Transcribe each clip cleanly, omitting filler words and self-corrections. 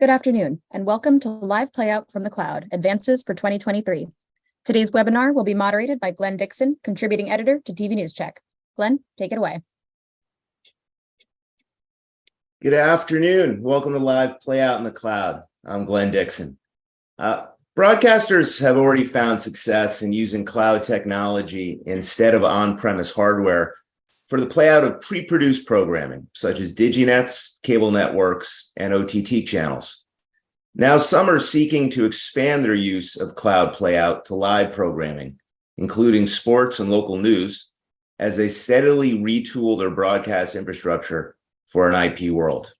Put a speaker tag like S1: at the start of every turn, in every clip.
S1: Good afternoon, and welcome to Live Playout from the Cloud, Advances for 2023. Today's webinar will be moderated by Glenn Dixon, contributing editor to TVNewsCheck. Glenn, take it away.
S2: Good afternoon. Welcome to Live Playout in the Cloud. I'm Glenn Dixon. Broadcasters have already found success in using cloud technology instead of on-premise hardware for the playout of pre-produced programming, such as diginets, cable networks, and OTT channels. Now, some are seeking to expand their use of cloud playout to live programming, including sports and local news, as they steadily retool their broadcast infrastructure for an IP world.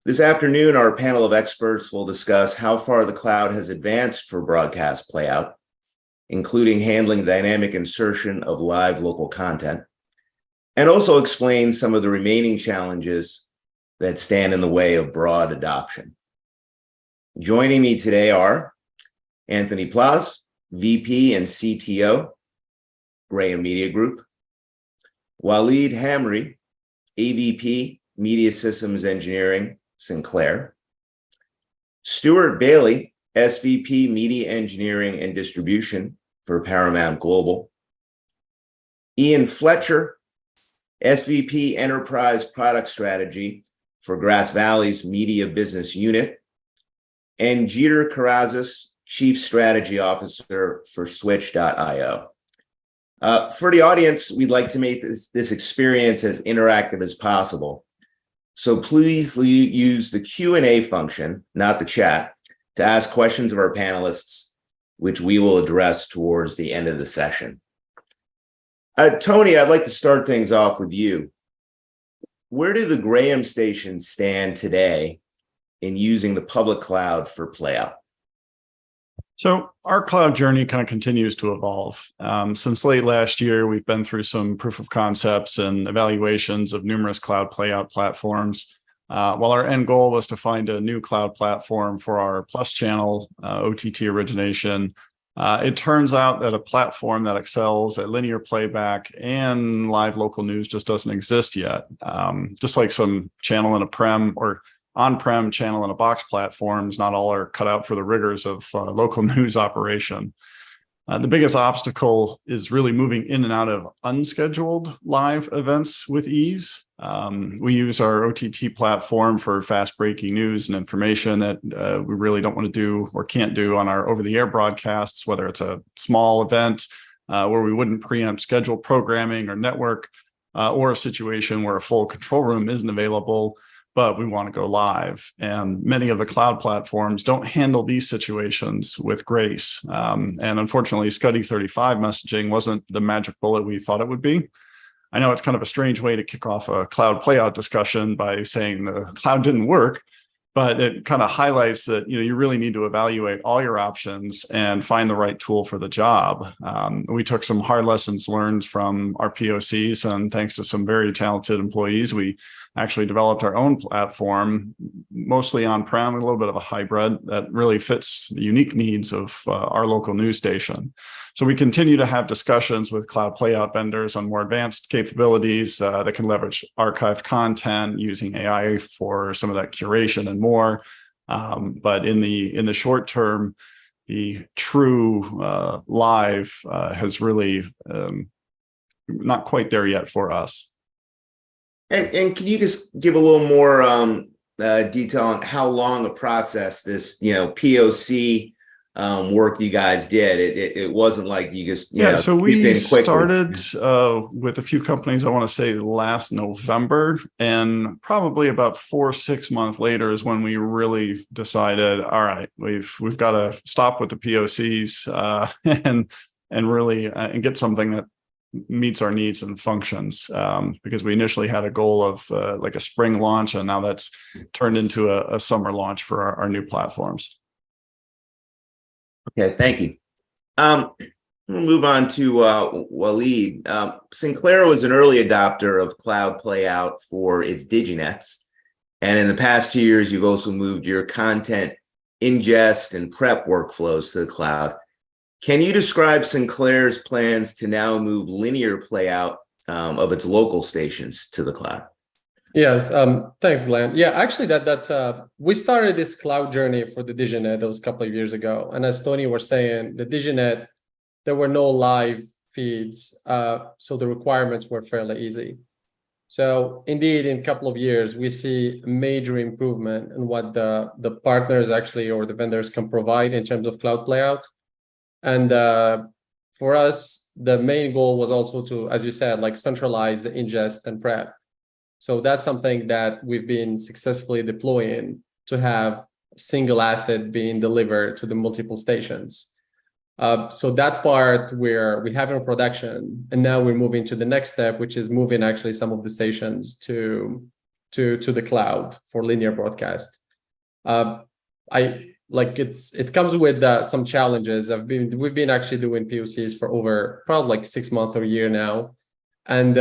S2: This afternoon, our panel of experts will discuss how far the cloud has advanced for broadcast playout, including handling dynamic insertion of live local content, and also explain some of the remaining challenges that stand in the way of broad adoption. Joining me today are Anthony Plosz, VP and CTO, Graham Media Group, Walid Hamri, AVP, Media Systems Engineering, Sinclair, Stuart Baillie, SVP, Media Engineering and Distribution for Paramount Global, Ian Fletcher, SVP Enterprise Product Strategy for Grass Valley's Media Business Unit, and Geeter Kyrazis, Chief Strategy Officer for Switch.io. For the audience, we'd like to make this experience as interactive as possible. So please use the Q&A function, not the chat, to ask questions of our panelists, which we will address towards the end of the session. Tony, I'd like to start things off with you. Where do the Graham stations stand today in using the public cloud for playout?
S3: So our cloud journey kind of continues to evolve. Since late last year, we've been through some proof of concepts and evaluations of numerous cloud playout platforms. While our end goal was to find a new cloud platform for our Plosz channel, OTT origination, it turns out that a platform that excels at linear playback and live local news just doesn't exist yet. Just like some channel in a prem or on-prem channel in a box platforms, not all are cut out for the rigors of local news operation. The biggest obstacle is really moving in and out of unscheduled live events with ease. We use our OTT platform for fast breaking news and information that we really don't want to do or can't do on our over-the-air broadcasts, whether it's a small event where we wouldn't preempt scheduled programming or network, or a situation where a full control room isn't available, but we want to go live. And many of the cloud platforms don't handle these situations with grace. And unfortunately, SCUDdy 35 messaging wasn't the magic bullet we thought it would be. I know it's kind of a strange way to kick off a cloud playout discussion by saying the cloud didn't work, but it kind of highlights that you really need to evaluate all your options and find the right tool for the job. We took some hard lessons learned from our POCs, and thanks to some very talented employees, we actually developed our own platform, mostly on-prem, a little bit of a hybrid that really fits the unique needs of our local news station. So we continue to have discussions with cloud playout vendors on more advanced capabilities that can leverage archived content using AI for some of that curation and more. But in the short term, the true live has really not quite there yet for us.
S2: And can you just give a little more detail on how long a process this POC work you guys did? It wasn't like you just
S3: so we started with a few companies, I want to say last November, and probably about 4 or 6 months later is when we really decided, all right, we've got to stop with the POCs and really get something that meets our needs and functions, because we initially had a goal of like a spring launch, and now that's turned into a summer launch for our new platforms.
S2: Okay, thank you. We'll move on to Walid. Sinclair was an early adopter of cloud playout for its diginets, and in the past 2 years, you've also moved your content ingest and prep workflows to the cloud. Can you describe Sinclair's plans to now move linear playout of its local stations to the cloud?
S4: Yes, thanks, Glenn. Yeah, actually, that's we started this cloud journey for the DigiNet. That was a couple of years ago, and as Tony was saying, the DigiNet, there were no live feeds, so the requirements were fairly easy. So indeed, in a couple of years, we see a major improvement in what the partners actually or the vendors can provide in terms of cloud playout. And for us, the main goal was also to, as you said, like centralize the ingest and prep. So that's something that we've been successfully deploying to have a single asset being delivered to the multiple stations. So that part we have in production, and now we're moving to the next step, which is moving actually some of the stations to the cloud for linear broadcast. It comes with some challenges. We've been actually doing POCs for over probably like 6 months or a year now. And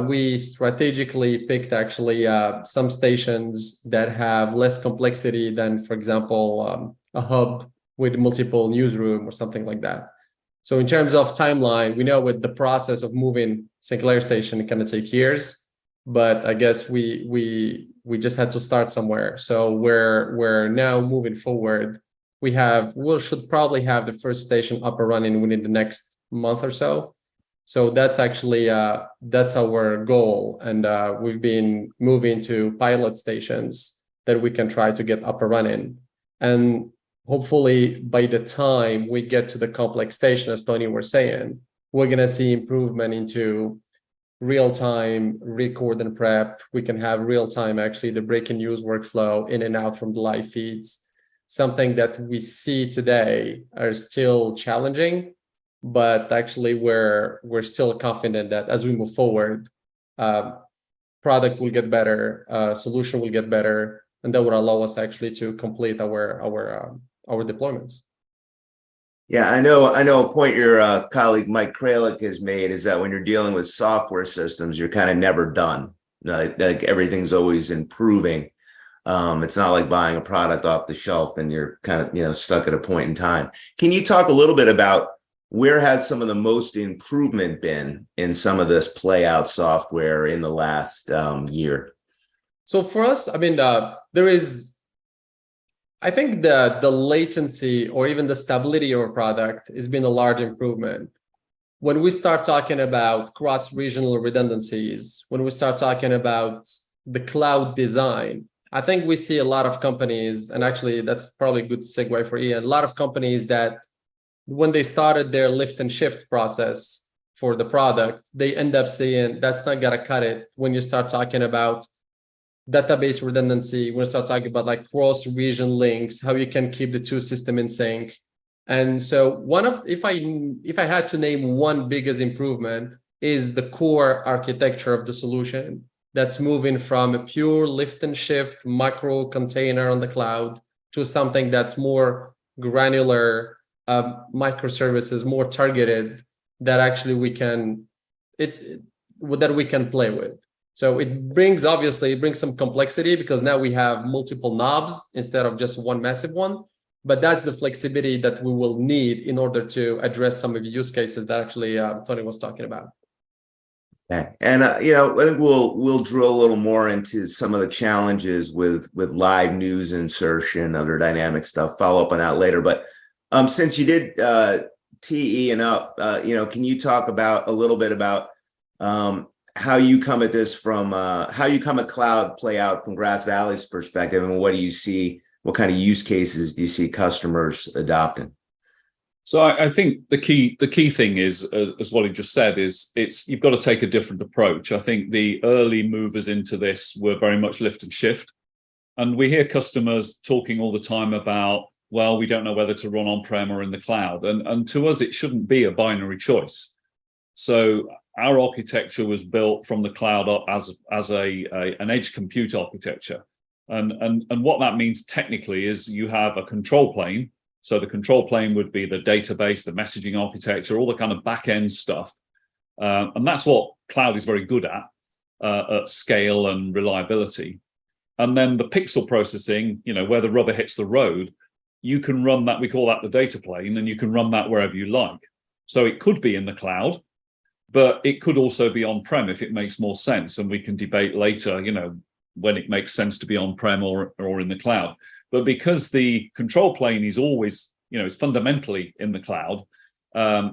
S4: we strategically picked actually some stations that have less complexity than, for example, a hub with multiple newsroom or something like that. So in terms of timeline, we know with the process of moving Sinclair station, it can take years, but I guess we just had to start somewhere. So we're now moving forward. We should probably have the first station up and running within the next month or so. So that's actually that's our goal, and we've been moving to pilot stations that we can try to get up and running, and hopefully by the time we get to the complex station, as Tony was saying, we're gonna see improvement into real-time record and prep. We can have real-time actually the breaking news workflow in and out from the live feeds, something that we see today are still challenging. But actually, we're still confident that as we move forward, product will get better, solution will get better, and that would allow us actually to complete our deployments.
S2: Yeah, I know a point your colleague Mike Kralik has made is that when you're dealing with software systems, you're kind of never done. Like everything's always improving. It's not like buying a product off the shelf and you're kind of stuck at a point in time. Can you talk a little bit about where has some of the most improvement been in some of this playout software in the last year?
S4: So for us, I mean, there is, I think the latency or even the stability of a product has been a large improvement. When we start talking about cross-regional redundancies, when we start talking about the cloud design, I think we see a lot of companies, and actually that's probably a good segue for Ian, a lot of companies that when they started their lift and shift process for the product, they end up saying that's not gonna cut it when you start talking about database redundancy, when you start talking about like cross-region links, how you can keep the two systems in sync. And so if I had to name one biggest improvement is the core architecture of the solution that's moving from a pure lift and shift macro container on the cloud to something that's more granular, microservices, more targeted, that actually we can play with. So it brings some complexity because now we have multiple knobs instead of just one massive one. But that's the flexibility that we will need in order to address some of the use cases that actually Tony was talking about.
S2: Okay. And I think we'll drill a little more into some of the challenges with live news insertion, other dynamic stuff. Follow up on that later, but since you did tee Ian up, can you talk about a little bit about how you come at this from how you come at cloud playout from Grass Valley's perspective, and what do you see? What kind of use cases do you see customers adopting?
S5: So I think the key thing is, as Walid just said, is you've got to take a different approach. I think the early movers into this were very much lift and shift, and we hear customers talking all the time about, well, we don't know whether to run on-prem or in the cloud. And to us, it shouldn't be a binary choice. So our architecture was built from the cloud up as an edge compute architecture. And what that means technically is you have a control plane. So the control plane would be the database, the messaging architecture, all the kind of back-end stuff. And that's what cloud is very good at scale and reliability. And then the pixel processing, where the rubber hits the road, you can run that, we call that the data plane, and you can run that wherever you like. So it could be in the cloud, but it could also be on-prem if it makes more sense. And we can debate later, when it makes sense to be on-prem or in the cloud. But because the control plane is always, is fundamentally in the cloud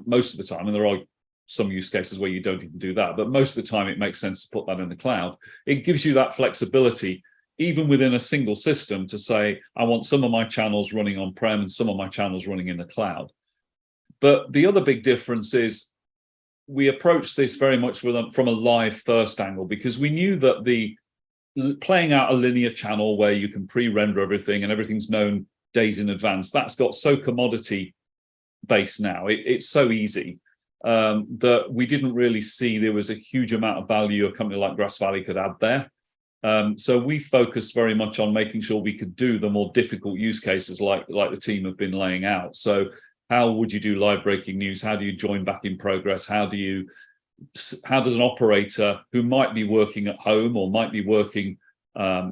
S5: most of the time, and there are some use cases where you don't even do that, but most of the time it makes sense to put that in the cloud. It gives you that flexibility, even within a single system, to say, I want some of my channels running on-prem and some of my channels running in the cloud. But the other big difference is we approach this very much from a live first angle, because we knew that playing out a linear channel where you can pre-render everything and everything's known days in advance, that's got so commodity based now. It's so easy that we didn't really see there was a huge amount of value a company like Grass Valley could add there. So we focused very much on making sure we could do the more difficult use cases like the team have been laying out. So how would you do live breaking news? How do you join back in progress? How does an operator who might be working at home or might be working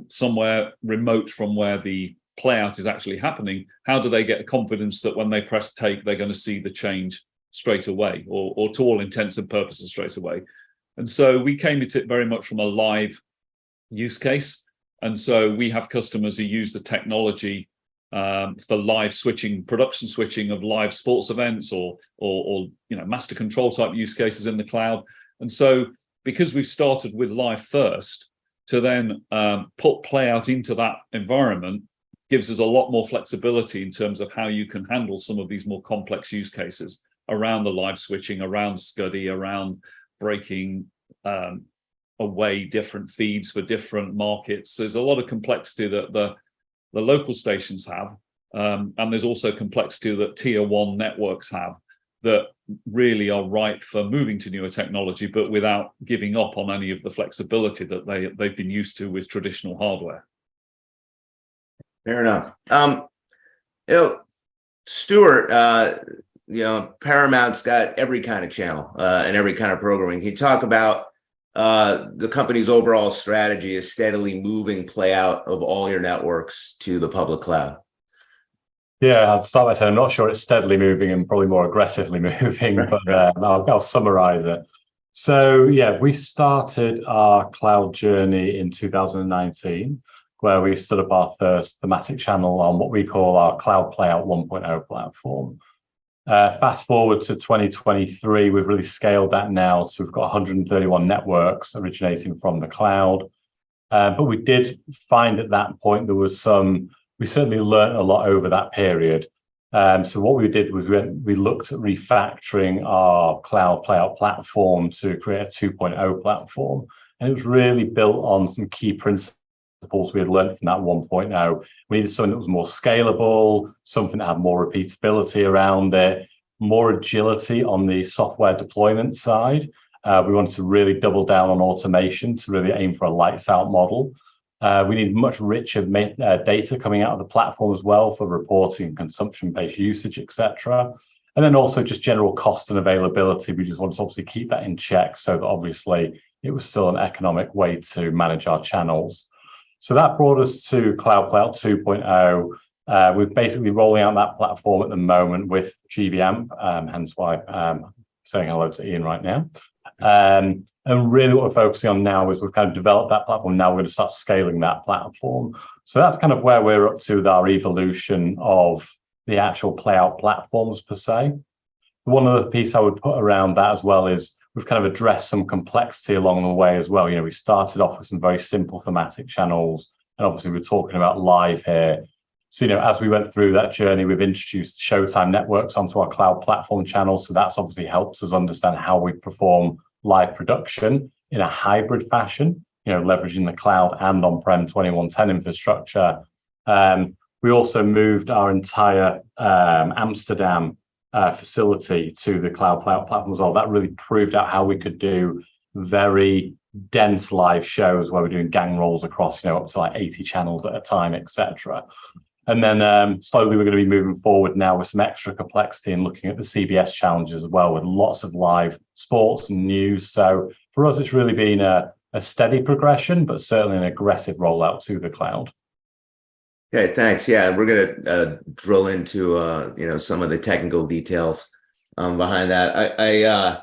S5: somewhere remote from where the playout is actually happening, how do they get the confidence that when they press take, they're going to see the change straight away, or to all intents and purposes straight away? And so we came at it very much from a live use case. And so we have customers who use the technology for live switching, production switching of live sports events or master control type use cases in the cloud. And so because we've started with live first, to then put Playout into that environment gives us a lot more flexibility in terms of how you can handle some of these more complex use cases around the live switching, around SCUDdy, around breaking away different feeds for different markets. There's a lot of complexity that the local stations have, and there's also complexity that tier one networks have that really are ripe for moving to newer technology, but without giving up on any of the flexibility that they've been used to with traditional hardware.
S2: Fair enough. Stuart, Paramount's got every kind of channel and every kind of programming. Can you talk about the company's overall strategy is steadily moving Playout of all your networks to the public cloud?
S6: Yeah, I'd start by saying I'm not sure it's steadily moving and probably more aggressively moving, but I'll summarize it. So yeah, we started our cloud journey in 2019, where we stood up our first thematic channel on what we call our Cloud Playout 1.0 platform. Fast forward to 2023, we've really scaled that now. So we've got 131 networks originating from the cloud. But we did find at that point there was we certainly learned a lot over that period. So what we did was we looked at refactoring our Cloud Playout platform to create a 2.0 platform. And it was really built on some key principles we had learned from that 1.0. We needed something that was more scalable, something that had more repeatability around it, more agility on the software deployment side. We wanted to really double down on automation to really aim for a lights out model. We need much richer data coming out of the platform as well for reporting, consumption-based usage, etc. And then also just general cost and availability. We just wanted to obviously keep that in check so that obviously it was still an economic way to manage our channels. So that brought us to Cloud Playout 2.0. We're basically rolling out that platform at the moment with GVAMP, hence why I'm saying hello to Ian right now. And really what we're focusing on now is we've kind of developed that platform. Now we're going to start scaling that platform. So that's kind of where we're up to with our evolution of the actual Playout platforms per se. One other piece I would put around that as well is we've kind of addressed some complexity along the way as well. We started off with some very simple thematic channels, and obviously we're talking about live here. So, as we went through that journey, we've introduced Showtime networks onto our cloud platform channels. So that's obviously helped us understand how we perform live production in a hybrid fashion, leveraging the cloud and on-prem 2110 infrastructure. We also moved our entire Amsterdam facility to the Cloud Playout platform as well. That really proved out how we could do very dense live shows where we're doing gang rolls across, up to like 80 channels at a time, etc. And then slowly we're going to be moving forward now with some extra complexity and looking at the CBS challenges as well, with lots of live sports and news. So for us, it's really been a steady progression, but certainly an aggressive rollout to the cloud.
S2: Okay, thanks. Yeah, we're going to drill into some of the technical details behind that. I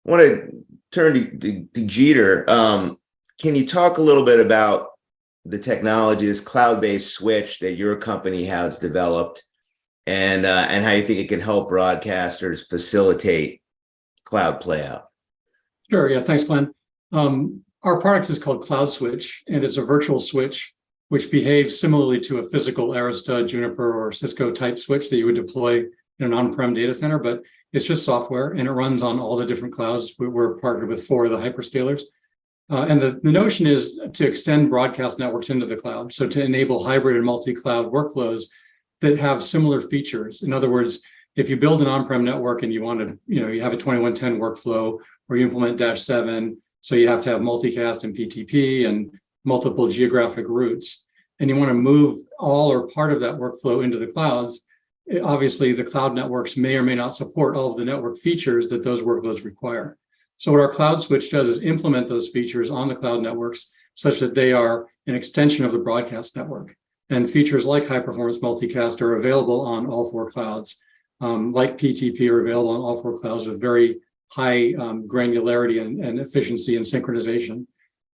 S2: want to turn to Geeter. Can you talk a little bit about the technology, this cloud-based switch that your company has developed, and how you think it can help broadcasters facilitate cloud playout.
S7: Sure. Yeah. Thanks, Glenn. Our product is called Cloud Switch, and it's a virtual switch which behaves similarly to a physical Arista, Juniper, or Cisco type switch that you would deploy in an on-prem data center, but it's just software and it runs on all the different clouds. We're partnered with 4 of the hyperscalers. And the notion is to extend broadcast networks into the cloud. So to enable hybrid and multi-cloud workflows that have similar features. In other words, if you build an on-prem network and you want to, you have a 2110 workflow or you implement -7, so you have to have multicast and PTP and multiple geographic routes, and you want to move all or part of that workflow into the clouds, obviously the cloud networks may or may not support all of the network features that those workloads require. So what our Cloud Switch does is implement those features on the cloud networks such that they are an extension of the broadcast network. And features like high performance multicast are available on all 4 clouds. Like PTP are available on all 4 clouds with very high granularity and efficiency and synchronization.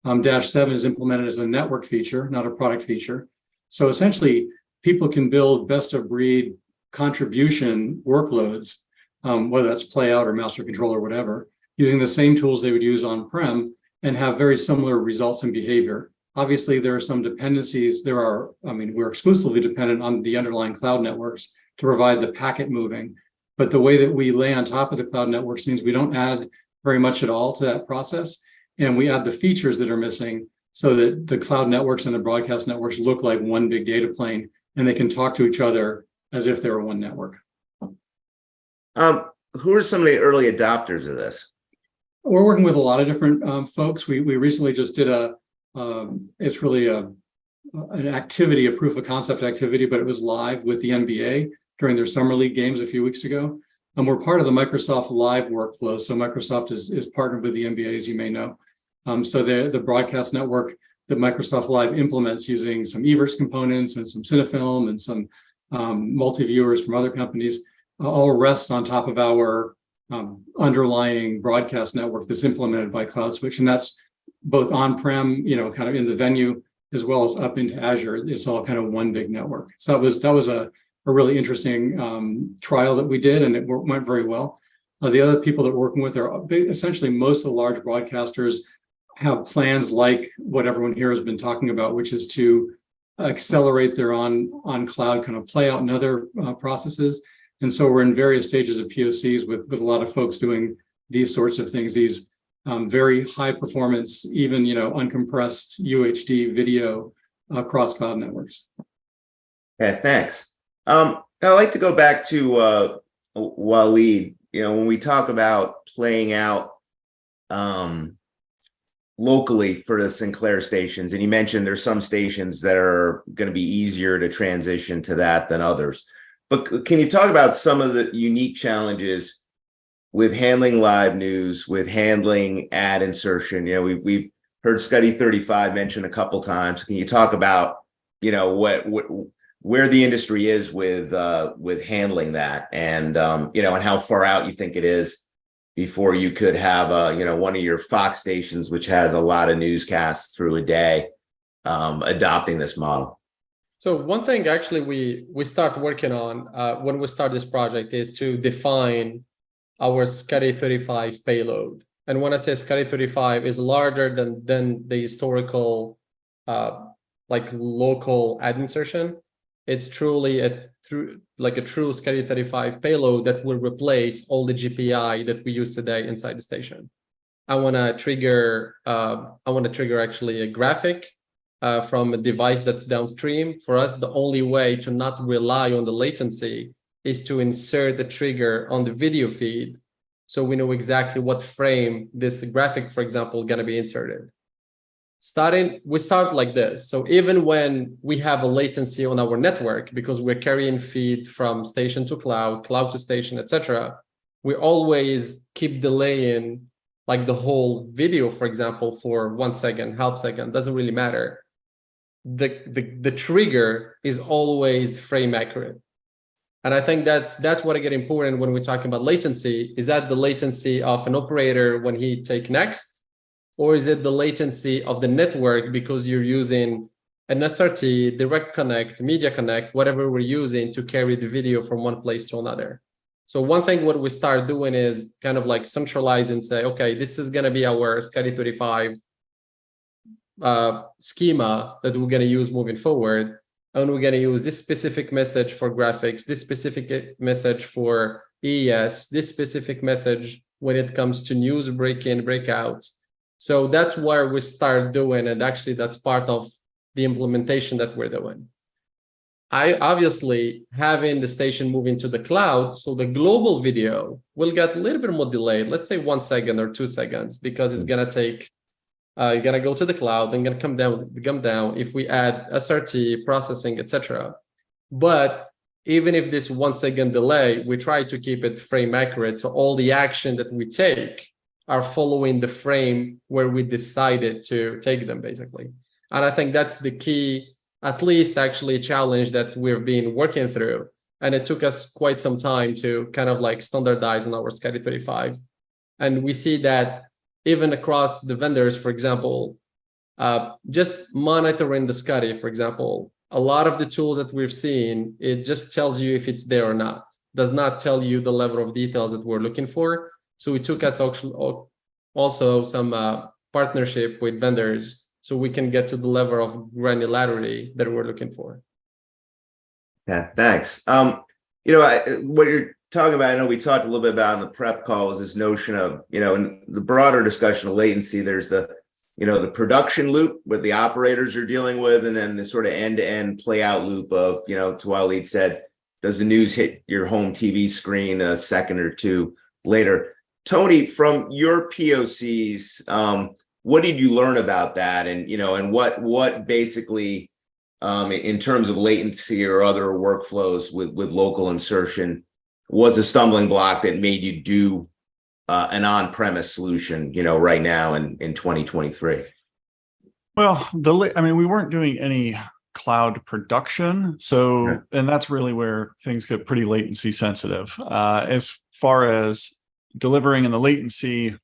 S7: -7 is implemented as a network feature, not a product feature. So essentially, people can build best of breed contribution workloads, whether that's Playout or master control or whatever, using the same tools they would use on-prem and have very similar results and behavior. Obviously, there are some dependencies. We're exclusively dependent on the underlying cloud networks to provide the packet moving. But the way that we lay on top of the cloud networks means we don't add very much at all to that process. And we add the features that are missing so that the cloud networks and the broadcast networks look like one big data plane and they can talk to each other as if they were one network.
S2: Who are some of the early adopters of this?
S7: We're working with a lot of different folks. We recently just did it's really an activity, a proof of concept activity, but it was live with the NBA during their summer league games a few weeks ago. And we're part of the Microsoft Live workflow. So Microsoft is partnered with the NBA, as you may know. So the broadcast network that Microsoft Live implements using some Evertz components and some Cinefilm and some multi-viewers from other companies all rest on top of our underlying broadcast network that's implemented by Cloud Switch. And that's both on-prem, kind of in the venue, as well as up into Azure. It's all kind of one big network. So that was a really interesting trial that we did, and it went very well. The other people that we're working with are essentially most of the large broadcasters have plans like what everyone here has been talking about, which is to accelerate their on-cloud kind of Playout and other processes. And so we're in various stages of POCs with a lot of folks doing these sorts of things, these very high performance, even uncompressed UHD video across cloud networks.
S2: Okay, thanks. I'd like to go back to Walid. When we talk about playing out locally for the Sinclair stations, and you mentioned there's some stations that are going to be easier to transition to that than others. But can you talk about some of the unique challenges with handling live news, with handling ad insertion? We've heard Scuddy 35 mentioned a couple times. Can you talk about where the industry is with handling that, and and how far out you think it is before you could have one of your Fox stations, which has a lot of newscasts through a day, adopting this model?
S4: So one thing actually we start working on when we start this project is to define our Scuddy 35 payload. And when I say Scuddy 35 is larger than the historical local ad insertion, it's truly a true Scuddy 35 payload that will replace all the GPI that we use today inside the station. I want to trigger actually a graphic from a device that's downstream. For us, the only way to not rely on the latency is to insert the trigger on the video feed, so we know exactly what frame this graphic, for example, is going to be inserted. We start like this. So even when we have a latency on our network, because we're carrying feed from station to cloud to station, etc., we always keep delaying like the whole video, for example, for 1 second, half second, doesn't really matter. The trigger is always frame accurate. And I think that's what I get important when we're talking about latency. Is that the latency of an operator when he take next? Or is it the latency of the network because you're using an SRT, direct connect, media connect, whatever we're using to carry the video from one place to another. So one thing what we start doing is kind of like centralize and say, okay, this is going to be our SCSI-35 schema that we're going to use moving forward. And we're going to use this specific message for graphics, this specific message for EES, this specific message when it comes to news break-in, breakout. So that's where we start doing, and actually that's part of the implementation that we're doing. I obviously having the station moving to the cloud, so the global video will get a little bit more delayed, let's say 1 second or 2 seconds, because it's going to take, you're going to go to the cloud and going to come down if we add SRT, processing, etc. But even if this 1 second delay, we try to keep it frame accurate. So all the action that we take are following the frame where we decided to take them, basically. And I think that's the key, at least actually challenge that we've been working through. And it took us quite some time to kind of like standardize on our SCSI-35. And we see that even across the vendors, for example, just monitoring the SCSI, for example, a lot of the tools that we've seen, it just tells you if it's there or not, does not tell you the level of details that we're looking for. So it took us also some partnership with vendors so we can get to the level of granularity that we're looking for.
S2: Yeah, thanks. What you're talking about, I know we talked a little bit about in the prep call, was this notion of, in the broader discussion of latency, there's the production loop what the operators are dealing with, and then the sort of end-to-end play out loop of, to Walid said, does the news hit your home TV screen a second or two later? Tony, from your POCs, what did you learn about that? And, and what basically, in terms of latency or other workflows with local insertion, was a stumbling block that made you do an on-premise solution, right now in 2023?
S3: Well, we weren't doing any cloud production. So,
S2: Right.
S3: And that's really where things get pretty latency sensitive. As far as delivering in the latency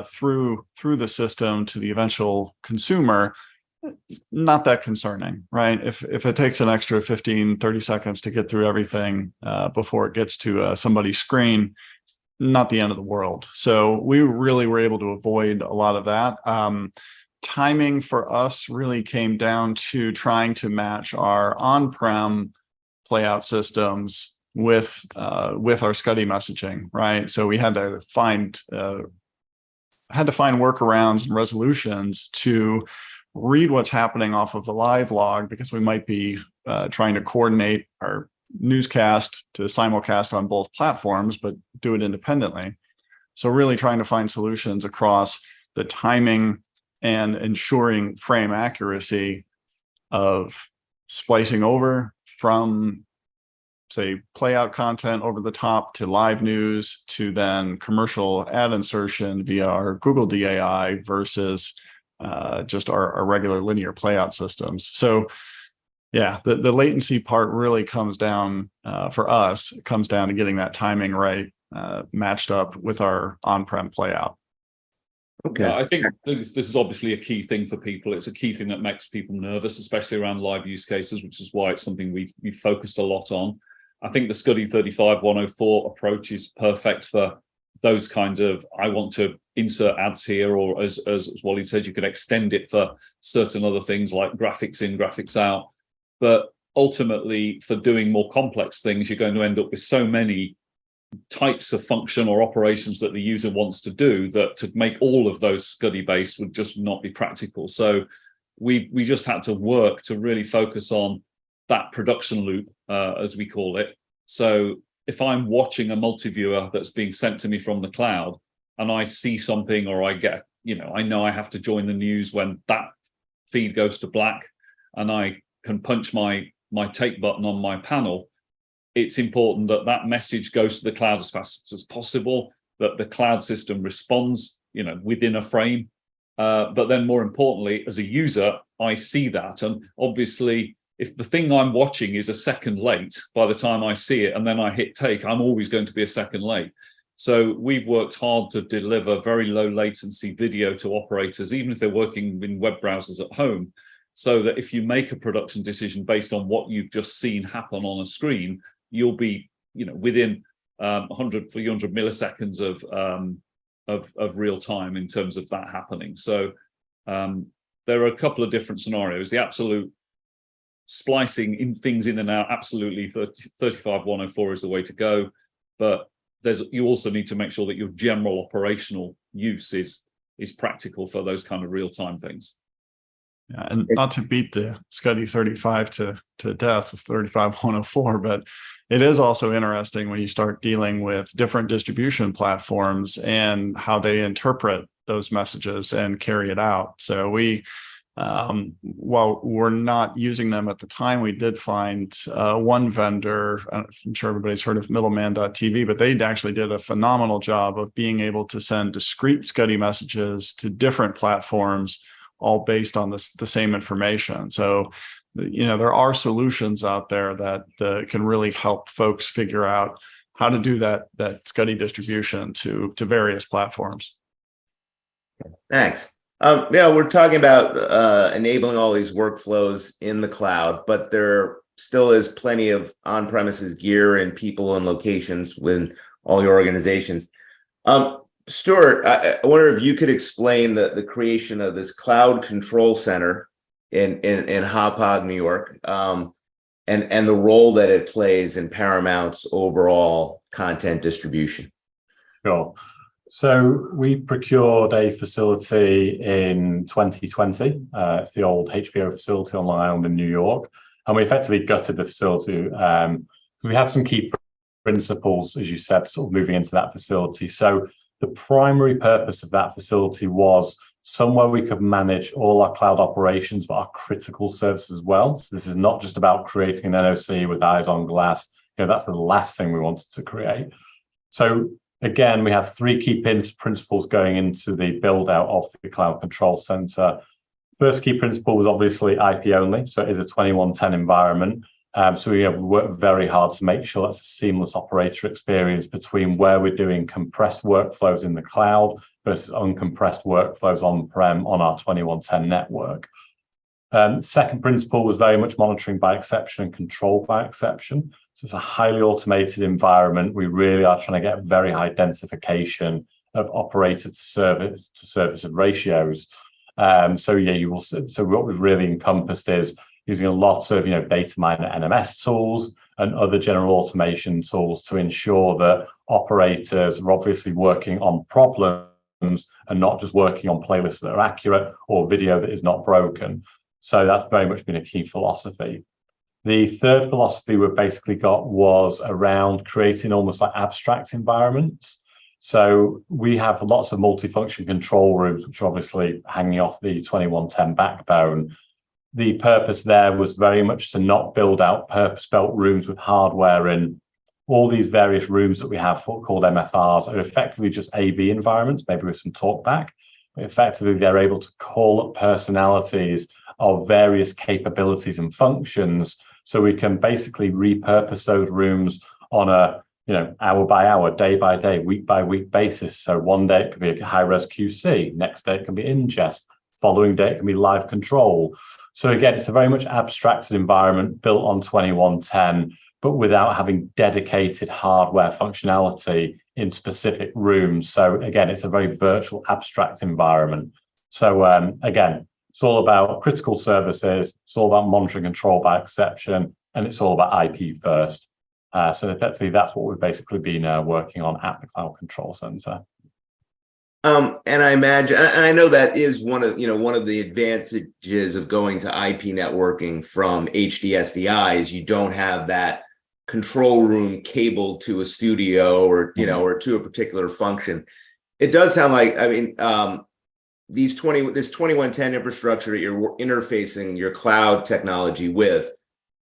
S3: through the system to the eventual consumer, not that concerning, right? If it takes an extra 15, 30 seconds to get through everything before it gets to somebody's screen, not the end of the world. So we really were able to avoid a lot of that. Timing for us really came down to trying to match our on-prem playout systems with our SCSI messaging, right? So we had to find workarounds and resolutions to read what's happening off of the live log, because we might be trying to coordinate our newscast to simulcast on both platforms, but do it independently. So really trying to find solutions across the timing and ensuring frame accuracy of splicing over from, say, playout content over the top to live news to then commercial ad insertion via our Google DAI versus just our regular linear playout systems. So yeah, the latency part really comes down for us. It comes down to getting that timing right, matched up with our on-prem playout.
S2: Okay.
S5: I think this is obviously a key thing for people. It's a key thing that makes people nervous, especially around live use cases, which is why it's something we focused a lot on. I think the SCSI-35 104 approach is perfect for those kinds of, I want to insert ads here, or as Walid said, you could extend it for certain other things like graphics in, graphics out. But ultimately, for doing more complex things, you're going to end up with so many types of function or operations that the user wants to do that to make all of those SCSI based would just not be practical. So we just had to work to really focus on that production loop, as we call it. So if I'm watching a multi-viewer that's being sent to me from the cloud and I see something, or I get, I know I have to join the news when that feed goes to black, and I can punch my take button on my panel, it's important that that message goes to the cloud as fast as possible, that the cloud system responds, within a frame. But then more importantly, as a user, I see that. And obviously, if the thing I'm watching is a second late, by the time I see it and then I hit take, I'm always going to be a second late. So we've worked hard to deliver very low latency video to operators, even if they're working in web browsers at home, so that if you make a production decision based on what you've just seen happen on a screen, you'll be, within 100 milliseconds of real time in terms of that happening. So there are a couple of different scenarios. The absolute splicing in things in and out, absolutely 35104 is the way to go. But you also need to make sure that your general operational use is practical for those kind of real-time things.
S3: Yeah, and not to beat the SCSI 35 to death, the 35104, but it is also interesting when you start dealing with different distribution platforms and how they interpret those messages and carry it out. So we, while we're not using them at the time, we did find one vendor, I'm sure everybody's heard of middleman.tv, but they actually did a phenomenal job of being able to send discrete SCSI messages to different platforms, all based on the same information. So, there are solutions out there that can really help folks figure out how to do that SCSI distribution to various platforms.
S2: Thanks. We're talking about enabling all these workflows in the cloud, but there still is plenty of on-premises gear and people and locations within all your organizations. Stuart, I wonder if you could explain the creation of this cloud control center in Hauppauge, New York, and the role that it plays in Paramount's overall content distribution.
S6: Sure. So we procured a facility in 2020. It's the old HBO facility on Long Island in New York. And we effectively gutted the facility. We have some key principles, as you said, sort of moving into that facility. So the primary purpose of that facility was somewhere we could manage all our cloud operations, but our critical services as well. So this is not just about creating an NOC with eyes on glass. That's the last thing we wanted to create. So again, we have three key principles going into the build out of the cloud control center. First key principle was obviously IP only. So it is a 2110 environment. So we work very hard to make sure that's a seamless operator experience between where we're doing compressed workflows in the cloud versus uncompressed workflows on-prem on our 2110 network. Second principle was very much monitoring by exception and control by exception. So it's a highly automated environment. We really are trying to get very high densification of operator to service and ratios. So what we've really encompassed is using a lot of data miner NMS tools and other general automation tools to ensure that operators are obviously working on problems and not just working on playlists that are accurate or video that is not broken. So that's very much been a key philosophy. The third philosophy we've basically got was around creating almost like abstract environments. So we have lots of multifunction control rooms, which are obviously hanging off the 2110 backbone. The purpose there was very much to not build out purpose-built rooms with hardware in. All these various rooms that we have called MFRs are effectively just AV environments, maybe with some talkback. But effectively, they're able to call up personalities of various capabilities and functions, so we can basically repurpose those rooms on a hour by hour, day by day, week by week basis. So one day it could be a high-res QC, next day it can be ingest, following day it can be live control. So again, it's a very much abstracted environment built on 2110, but without having dedicated hardware functionality in specific rooms. So again, it's a very virtual abstract environment. So again, it's all about critical services, it's all about monitoring control by exception, and it's all about IP first. So effectively, that's what we've basically been working on at the Cloud Control Center.
S2: And I imagine, and I know that is one of the advantages of going to IP networking from HDSDI is you don't have that control room cabled to a studio or or to a particular function. It does sound like, this 2110 infrastructure that you're interfacing your cloud technology with,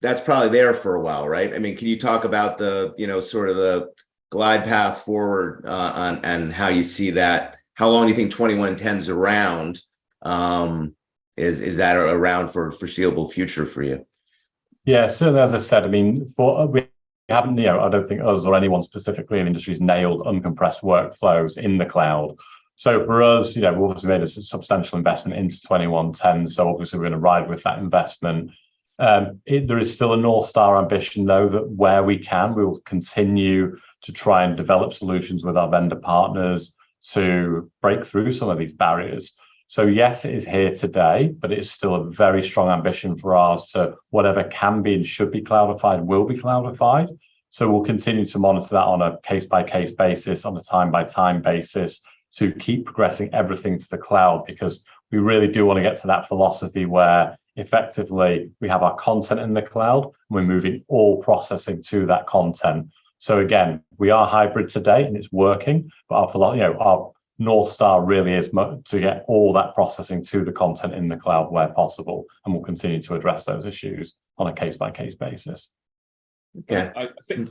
S2: that's probably there for a while, right? Can you talk about the sort of the glide path forward and how you see that? How long do you think 2110's around? Is that around for foreseeable future for you?
S6: Yeah, certainly, as I said, we haven't, I don't think us or anyone specifically in the industry has nailed uncompressed workflows in the cloud. So for us, we've obviously made a substantial investment into 2110. So obviously we're going to ride with that investment. There is still a North Star ambition, though, that where we can, we will continue to try and develop solutions with our vendor partners to break through some of these barriers. So yes, it is here today, but it is still a very strong ambition for us. So whatever can be and should be cloudified will be cloudified. So we'll continue to monitor that on a case-by-case basis, on a time-by-time basis, to keep progressing everything to the cloud, because we really do want to get to that philosophy where effectively we have our content in the cloud and we're moving all processing to that content. So again, we are hybrid today and it's working, but our North Star really is to get all that processing to the content in the cloud where possible, and we'll continue to address those issues on a case-by-case basis.
S2: Yeah,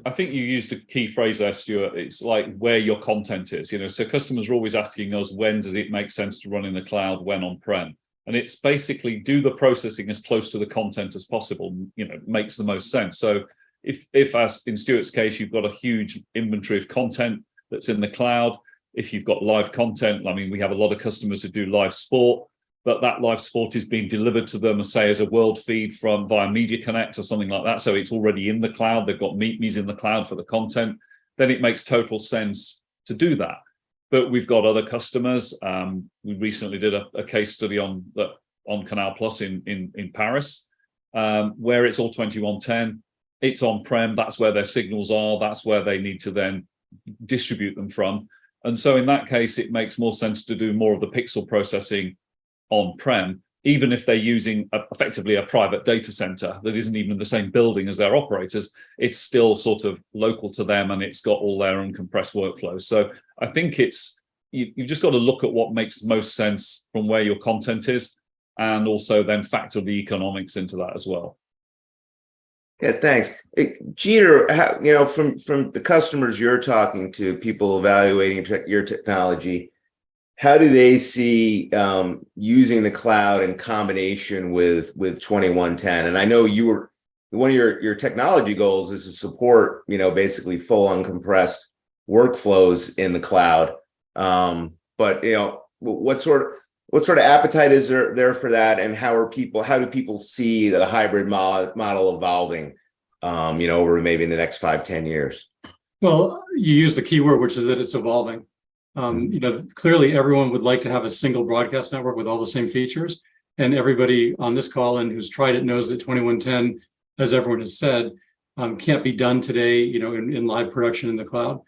S5: I think you used a key phrase there, Stuart. It's like where your content is. So customers are always asking us, when does it make sense to run in the cloud, when on-prem? And it's basically do the processing as close to the content as possible. Makes the most sense. So if as in Stuart's case, you've got a huge inventory of content that's in the cloud. If you've got live content, we have a lot of customers who do live sport, but that live sport is being delivered to them, say, as a world feed via Media Connect or something like that. So it's already in the cloud. They've got MeetMe's in the cloud for the content. Then it makes total sense to do that. But we've got other customers. We recently did a case study on Canal Plus in Paris, where it's all 2110. It's on-prem. That's where their signals are. That's where they need to then distribute them from. And so in that case, it makes more sense to do more of the pixel processing on-prem, even if they're using effectively a private data center that isn't even in the same building as their operators. It's still sort of local to them, and it's got all their uncompressed workflows. So I think you've just got to look at what makes most sense from where your content is, and also then factor the economics into that as well.
S2: Yeah, thanks. Geeter, from the customers you're talking to, people evaluating your technology, how do they see using the cloud in combination with 2110? And I know one of your technology goals is to support, basically full uncompressed workflows in the cloud. But what sort of appetite is there for that, and how do people see the hybrid model evolving, over maybe in the next 5-10 years?
S7: Well, you use the key word, which is that it's evolving. Clearly everyone would like to have a single broadcast network with all the same features. And everybody on this call and who's tried it knows that 2110, as everyone has said, can't be done today, in live production in the cloud.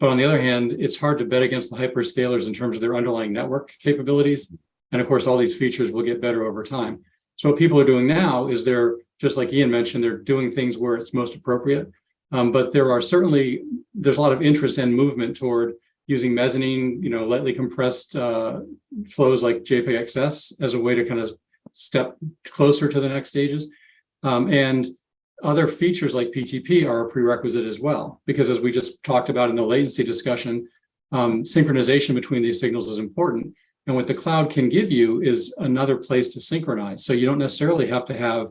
S7: But on the other hand, it's hard to bet against the hyperscalers in terms of their underlying network capabilities. And of course, all these features will get better over time. So what people are doing now is they're, just like Ian mentioned, they're doing things where it's most appropriate. But there's a lot of interest and movement toward using mezzanine, lightly compressed flows like JPXS as a way to kind of step closer to the next stages. And other features like PTP are a prerequisite as well, because as we just talked about in the latency discussion, synchronization between these signals is important. And what the cloud can give you is another place to synchronize. So you don't necessarily have to have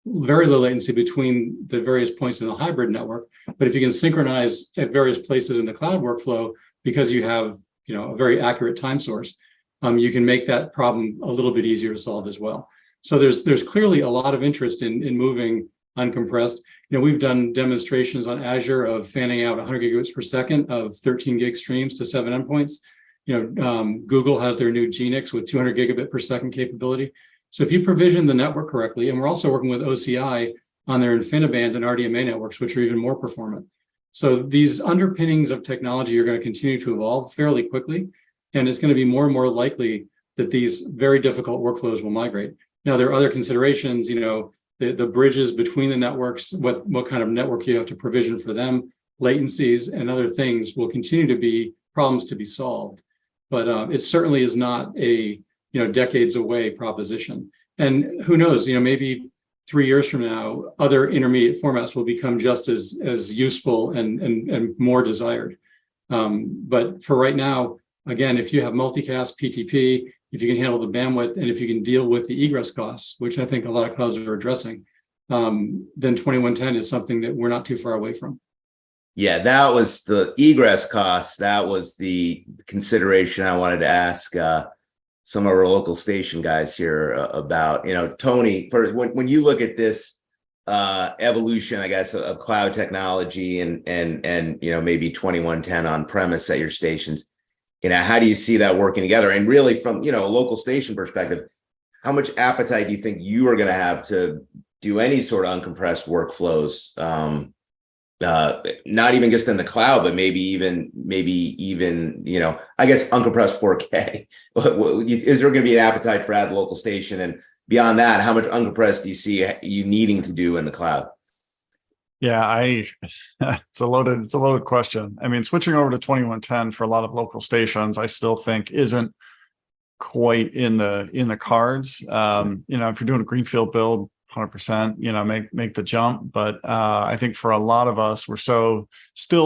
S7: very low latency between the various points in the hybrid network, but if you can synchronize at various places in the cloud workflow, because you have a very accurate time source, you can make that problem a little bit easier to solve as well. So there's clearly a lot of interest in moving uncompressed. We've done demonstrations on Azure of fanning out 100 gigabits per second of 13 gig streams to 7 endpoints. Google has their new GNIX with 200 gigabit per second capability. So if you provision the network correctly, and we're also working with OCI on their InfiniBand and RDMA networks, which are even more performant. So these underpinnings of technology are going to continue to evolve fairly quickly, and it's going to be more and more likely that these very difficult workflows will migrate. Now, there are other considerations, the bridges between the networks, what kind of network you have to provision for them, latencies and other things will continue to be problems to be solved. But it certainly is not a decades away proposition. And who knows, maybe 3 years from now, other intermediate formats will become just as useful and more desired. But for right now, again, if you have multicast PTP, if you can handle the bandwidth, and if you can deal with the egress costs, which I think a lot of clouds are addressing, then 2110 is something that we're not too far away from.
S2: Yeah, that was the egress costs. That was the consideration I wanted to ask some of our local station guys here about. Tony, when you look at this evolution, I guess, of cloud technology and maybe 2110 on premise at your stations, how do you see that working together? And really, from a local station perspective, how much appetite do you think you are going to have to do any sort of uncompressed workflows? Not even just in the cloud, but maybe even, I guess uncompressed 4K. Is there going to be an appetite for at the local station? And beyond that, how much uncompressed do you see you needing to do in the cloud?
S3: Yeah, it's a loaded question. I mean, switching over to 2110 for a lot of local stations, I still think isn't quite in the cards. If you're doing a greenfield build, 100%, make the jump. But I think for a lot of us, we're still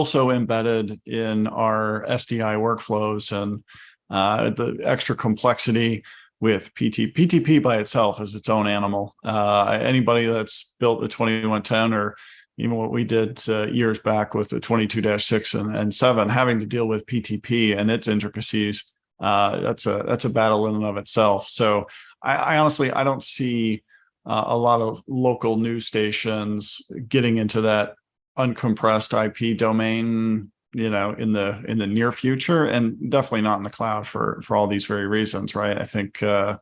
S3: so embedded in our SDI workflows and the extra complexity with PTP by itself is its own animal. Anybody that's built a 2110 or even what we did years back with the 22-6 and 7, having to deal with PTP and its intricacies, that's a battle in and of itself. So I honestly, I don't see a lot of local news stations getting into that uncompressed IP domain, in the near future, and definitely not in the cloud for all these very reasons, right? I think a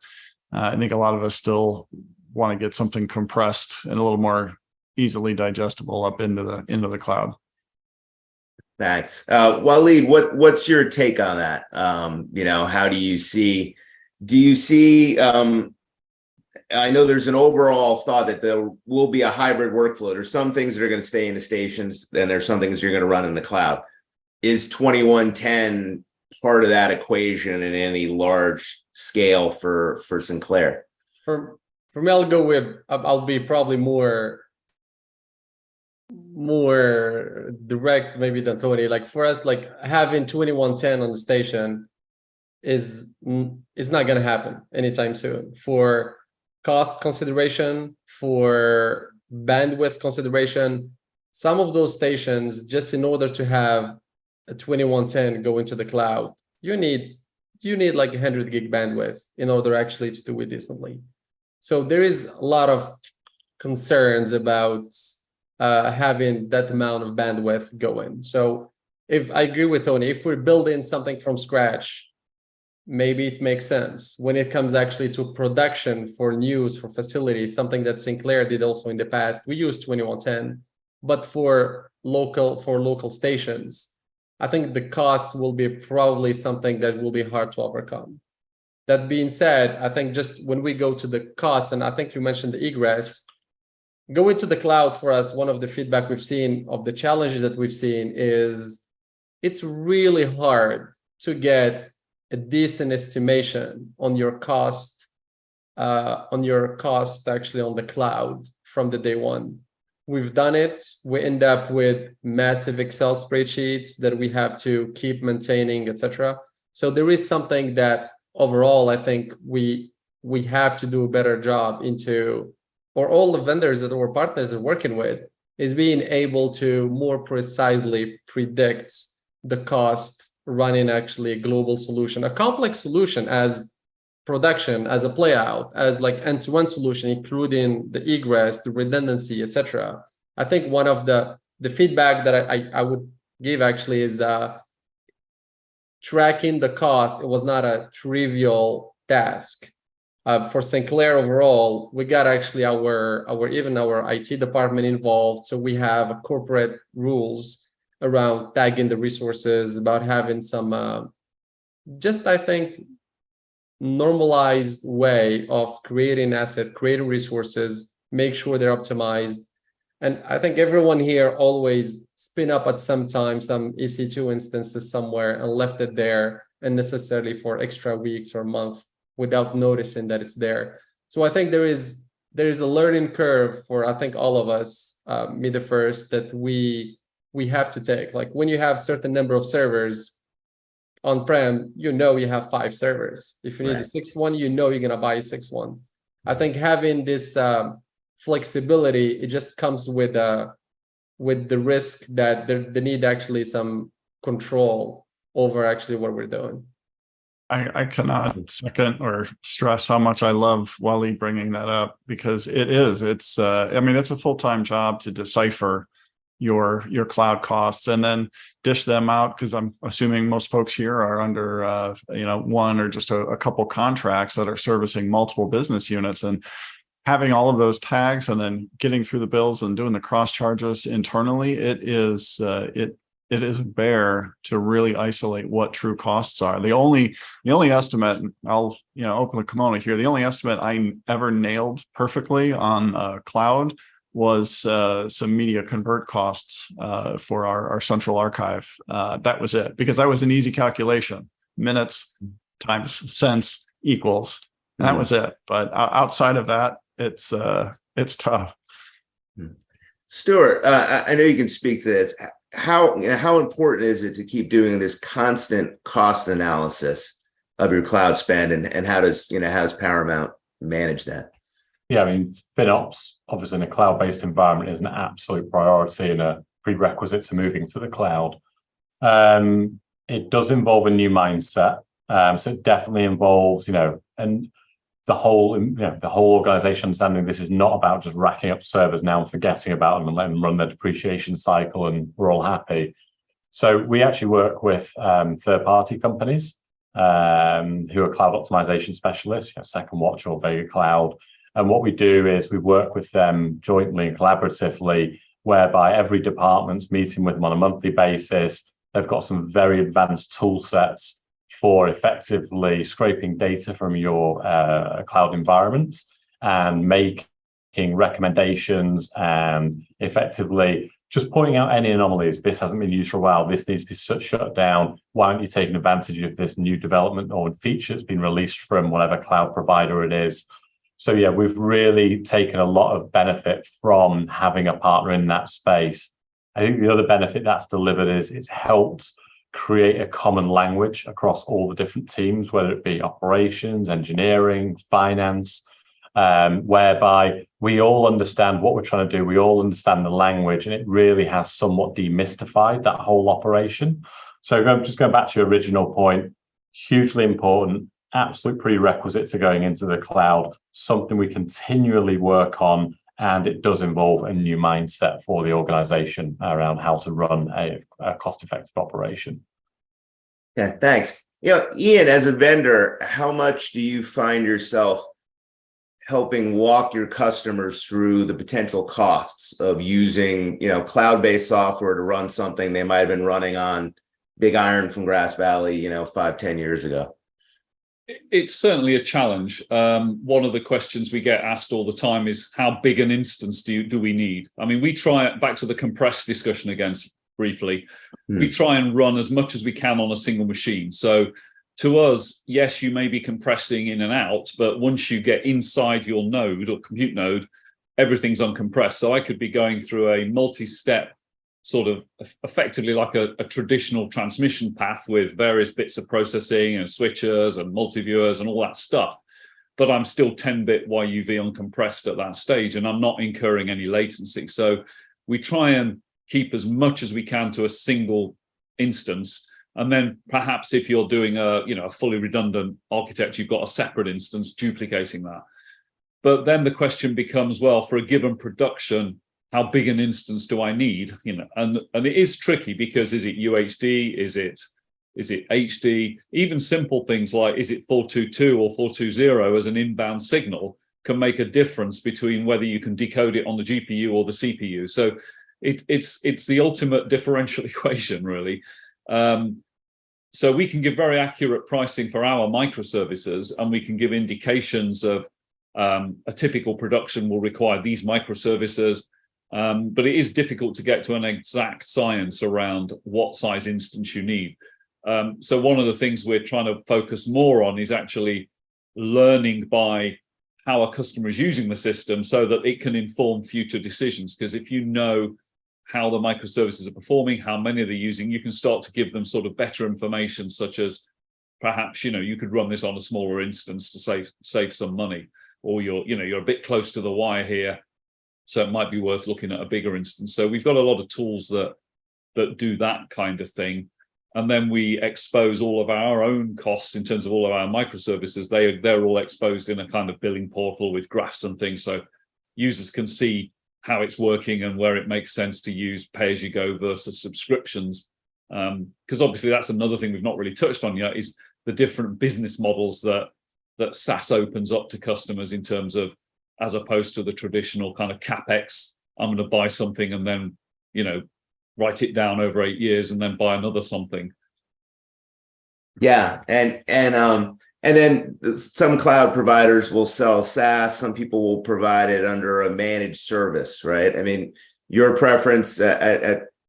S3: lot of us still want to get something compressed and a little more easily digestible up into the cloud.
S2: Thanks. Walid, what's your take on that? How do you see, I know there's an overall thought that there will be a hybrid workflow. There's some things that are going to stay in the stations, and there's some things you're going to run in the cloud. Is 2110 part of that equation in any large scale for Sinclair?
S4: For me, I'll be probably more direct maybe than Tony. Like for us, like having 2110 on the station is not going to happen anytime soon. For cost consideration, for bandwidth consideration, some of those stations, just in order to have a 2110 go into the cloud, you need like 100 gig bandwidth in order actually to do it decently. So there is a lot of concerns about having that amount of bandwidth going. So if I agree with Tony, if we're building something from scratch, maybe it makes sense. When it comes actually to production for news, for facilities, something that Sinclair did also in the past, we use 2110, but for local stations, I think the cost will be probably something that will be hard to overcome. That being said, I think just when we go to the cost, and I think you mentioned the egress, going to the cloud for us, one of the feedback we've seen of the challenges that we've seen is it's really hard to get a decent estimation on your cost actually on the cloud from the day one. We've done it. We end up with massive Excel spreadsheets that we have to keep maintaining, etc. So there is something that overall, I think we have to do a better job into, or all the vendors that our partners are working with, is being able to more precisely predict the cost running actually a global solution, a complex solution as production, as a playout, as like end-to-end solution, including the egress, the redundancy, etc. I think one of the feedback that I would give actually is tracking the cost. It was not a trivial task. For Sinclair overall, we got actually our IT department involved. So we have corporate rules around tagging the resources, about having some just, I think, normalized way of creating resources, make sure they're optimized. And I think everyone here always spin up at some time some EC2 instances somewhere and left it there unnecessarily for extra weeks or month without noticing that it's there. So I think there is a learning curve for, I think, all of us, me the first, that we have to take. Like when you have certain number of servers on-prem, you have 5 servers. If you need a 6th one, you're gonna buy a 6th one. I think having this flexibility, it just comes with with the risk that they need actually some control over actually what we're doing.
S3: I cannot second or stress how much I love Walid bringing that up, because it's a full-time job to decipher your cloud costs and then dish them out, because I'm assuming most folks here are under one or just a couple contracts that are servicing multiple business units, and having all of those tags and then getting through the bills and doing the cross charges internally, it is a bear to really isolate what true costs are. The only estimate, and I'll open the kimono here, the only estimate I ever nailed perfectly on cloud was some media convert costs for our central archive. That was it, because that was an easy calculation: minutes times cents equals. And that was it. But outside of that, it's tough.
S2: Stuart, I know you can speak to this. How important is it to keep doing this constant cost analysis of your cloud spend, and how does Paramount manage that?
S6: Yeah, I mean, FinOps, obviously in a cloud-based environment, is an absolute priority and a prerequisite to moving to the cloud. It does involve a new mindset. So it definitely involves, and the whole organization understanding this is not about just racking up servers now and forgetting about them and letting them run their depreciation cycle and we're all happy. So we actually work with third-party companies who are cloud optimization specialists, Second Watch or Vega Cloud. And what we do is we work with them jointly and collaboratively, whereby every department's meeting with them on a monthly basis. They've got some very advanced tool sets for effectively scraping data from your cloud environments and making recommendations and effectively just pointing out any anomalies. This hasn't been used for a while. This needs to be shut down. Why aren't you taking advantage of this new development or feature that's been released from whatever cloud provider it is? So yeah, we've really taken a lot of benefit from having a partner in that space. I think the other benefit that's delivered is it's helped create a common language across all the different teams, whether it be operations, engineering, finance, whereby we all understand what we're trying to do. We all understand the language, and it really has somewhat demystified that whole operation. So just going back to your original point, hugely important, absolute prerequisite to going into the cloud, something we continually work on, and it does involve a new mindset for the organization around how to run a cost-effective operation.
S2: Yeah, thanks. Ian, as a vendor, how much do you find yourself helping walk your customers through the potential costs of using, cloud-based software to run something they might have been running on Big Iron from Grass Valley, 5-10 years ago?
S5: It's certainly a challenge. One of the questions we get asked all the time is, how big an instance do we need? I mean, we try, back to the compressed discussion again briefly, we try and run as much as we can on a single machine. So to us, yes, you may be compressing in and out, but once you get inside your node or compute node, everything's uncompressed. So I could be going through a multi-step sort of effectively like a traditional transmission path with various bits of processing and switchers and multi-viewers and all that stuff. But I'm still 10-bit YUV uncompressed at that stage, and I'm not incurring any latency. So we try and keep as much as we can to a single instance. And then perhaps if you're doing a fully redundant architecture, you've got a separate instance duplicating that. But then the question becomes, well, for a given production, how big an instance do I need? And it is tricky, because is it UHD? Is it HD? Even simple things like, is it 422 or 420 as an inbound signal can make a difference between whether you can decode it on the GPU or the CPU. So it's the ultimate differential equation, really. So we can give very accurate pricing for our microservices, and we can give indications of a typical production will require these microservices. But it is difficult to get to an exact science around what size instance you need. So one of the things we're trying to focus more on is actually learning by how a customer is using the system so that it can inform future decisions. Because if you know how the microservices are performing, how many they're using, you can start to give them sort of better information, such as perhaps, you could run this on a smaller instance to save some money, or you're a bit close to the wire here. So it might be worth looking at a bigger instance. So we've got a lot of tools that do that kind of thing. And then we expose all of our own costs in terms of all of our microservices. They're all exposed in a kind of billing portal with graphs and things. So users can see how it's working and where it makes sense to use pay-as-you-go versus subscriptions. Because obviously that's another thing we've not really touched on yet, is the different business models that SaaS opens up to customers in terms of, as opposed to the traditional kind of CapEx, I'm going to buy something and then, write it down over 8 years and then buy another something.
S2: Yeah, and then some cloud providers will sell SaaS. Some people will provide it under a managed service, right? I mean, your preference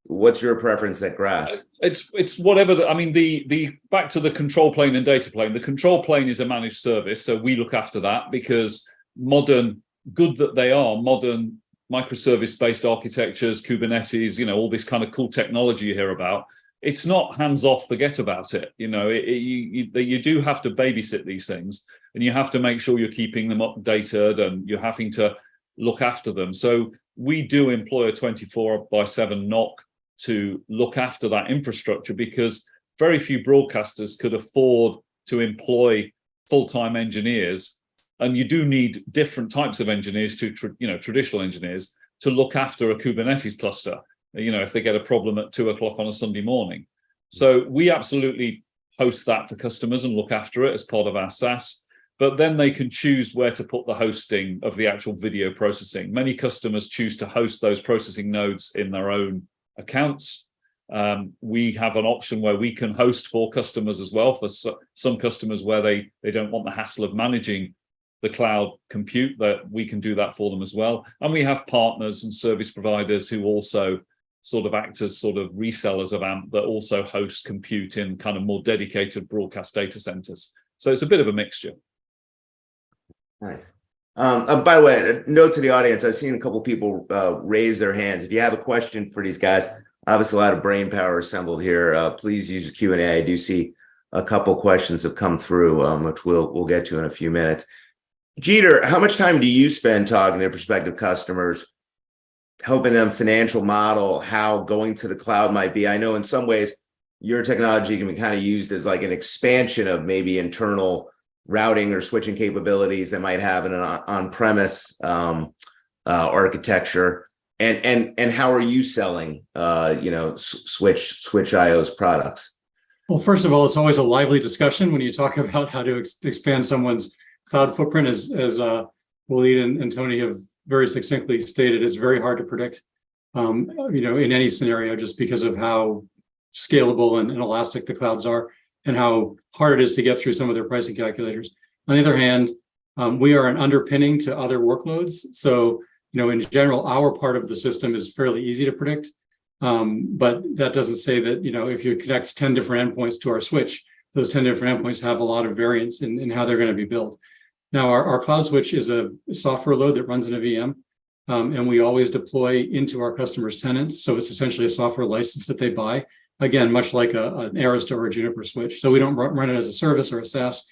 S2: what's your preference at Grass?
S5: It's whatever. The back to the control plane and data plane. The control plane is a managed service, so we look after that because modern microservice-based architectures, Kubernetes, all this kind of cool technology you hear about. It's not hands-off, forget about it. You do have to babysit these things, and you have to make sure you're keeping them updated, and you're having to look after them. So we do employ a 24/7 NOC to look after that infrastructure, because very few broadcasters could afford to employ full-time engineers. And you do need different types of engineers to, traditional engineers, to look after a Kubernetes cluster, if they get a problem at 2:00 on a Sunday morning. So we absolutely host that for customers and look after it as part of our SaaS. But then they can choose where to put the hosting of the actual video processing. Many customers choose to host those processing nodes in their own accounts. We have an option where we can host for customers as well, for some customers where they don't want the hassle of managing the cloud compute, that we can do that for them as well. And we have partners and service providers who also sort of act as sort of resellers of AMP that also host compute in kind of more dedicated broadcast data centers. So it's a bit of a mixture.
S2: Nice. By the way, a note to the audience, I've seen a couple of people raise their hands. If you have a question for these guys, obviously a lot of brain power assembled here. Please use the Q&A. I do see a couple questions have come through, which we'll get to in a few minutes. Geeter, how much time do you spend talking to prospective customers, helping them financial model how going to the cloud might be? I know in some ways your technology can be kind of used as like an expansion of maybe internal routing or switching capabilities that might have an on-premise architecture. And how are you selling, Switch IO's products?
S7: Well, first of all, it's always a lively discussion when you talk about how to expand someone's cloud footprint, as Walid and Tony have very succinctly stated. It's very hard to predict, in any scenario, just because of how scalable and elastic the clouds are, and how hard it is to get through some of their pricing calculators. On the other hand, we are an underpinning to other workloads. So, in general, our part of the system is fairly easy to predict. But that doesn't say that, if you connect 10 different endpoints to our switch, those 10 different endpoints have a lot of variance in how they're going to be built. Now, our cloud switch is a software load that runs in a VM, and we always deploy into our customers' tenants. So it's essentially a software license that they buy. Again, much like an Arista or a Juniper switch. So we don't run it as a service or a SaaS.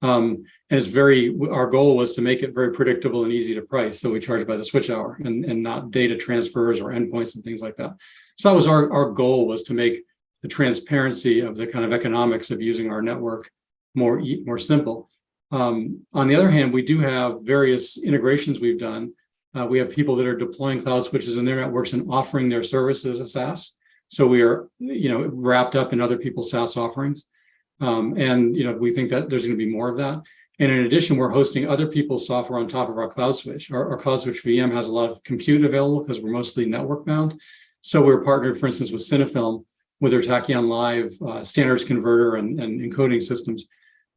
S7: And our goal was to make it very predictable and easy to price. So we charge by the switch hour and not data transfers or endpoints and things like that. So that was our goal, was to make the transparency of the kind of economics of using our network more simple. On the other hand, we do have various integrations we've done. We have people that are deploying cloud switches in their networks and offering their services as SaaS. So we are, wrapped up in other people's SaaS offerings. And we think that there's going to be more of that. And in addition, we're hosting other people's software on top of our cloud switch. Our cloud switch VM has a lot of compute available because we're mostly network bound. So we're partnered, for instance, with Cinefilm with their Tachyon Live standards converter and encoding systems.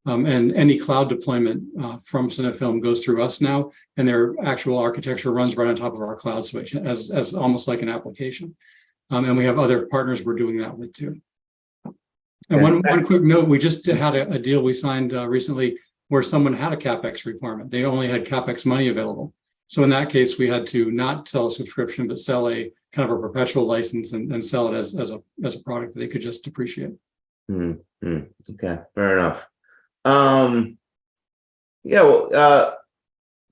S7: And any cloud deployment from Cinefilm goes through us now, and their actual architecture runs right on top of our cloud switch as almost like an application. And we have other partners we're doing that with too. And one quick note, we just had a deal we signed recently where someone had a CapEx requirement. They only had CapEx money available. So in that case, we had to not sell a subscription, but sell a kind of a perpetual license and sell it as a product that they could just depreciate.
S2: Okay, fair enough.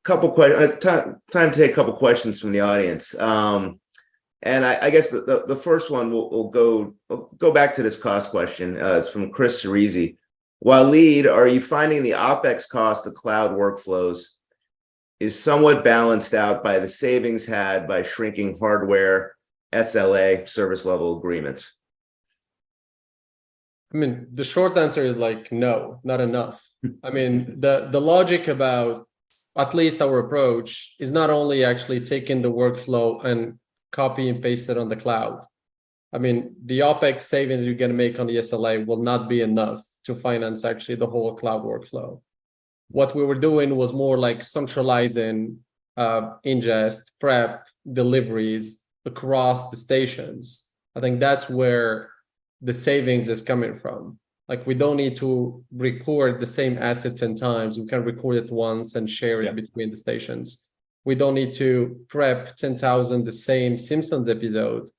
S2: couple questions. Time to take a couple questions from the audience. And I guess the first one we'll go back to this cost question. It's from Chris Kyrazis. Walid, are you finding the OpEx cost of cloud workflows is somewhat balanced out by the savings had by shrinking hardware SLA service level agreements?
S4: I mean, the short answer is like, no, not enough. I mean, the logic about at least our approach is not only actually taking the workflow and copy and paste it on the cloud. I mean, the OpEx savings you're going to make on the SLA will not be enough to finance actually the whole cloud workflow. What we were doing was more like centralizing ingest, prep, deliveries across the stations. I think that's where the savings is coming from. Like, we don't need to record the same asset 10 times. We can record it once and share it between the stations. We don't need to prep 10,000 the same Simpsons episode.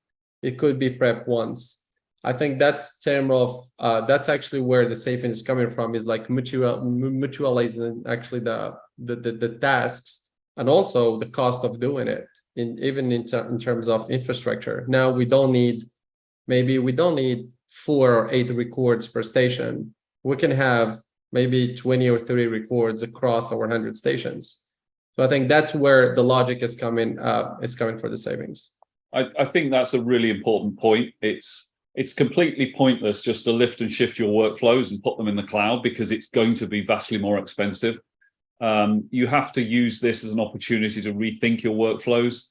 S4: It could be prepped once. I think that's that's actually where the savings is coming from, is like mutualizing actually the tasks and also the cost of doing it, even in terms of infrastructure. Now we don't need 4 or 8 records per station. We can have maybe 20 or 30 records across our 100 stations. So I think that's where the logic is coming for the savings.
S5: I think that's a really important point. It's completely pointless just to lift and shift your workflows and put them in the cloud, because it's going to be vastly more expensive. You have to use this as an opportunity to rethink your workflows.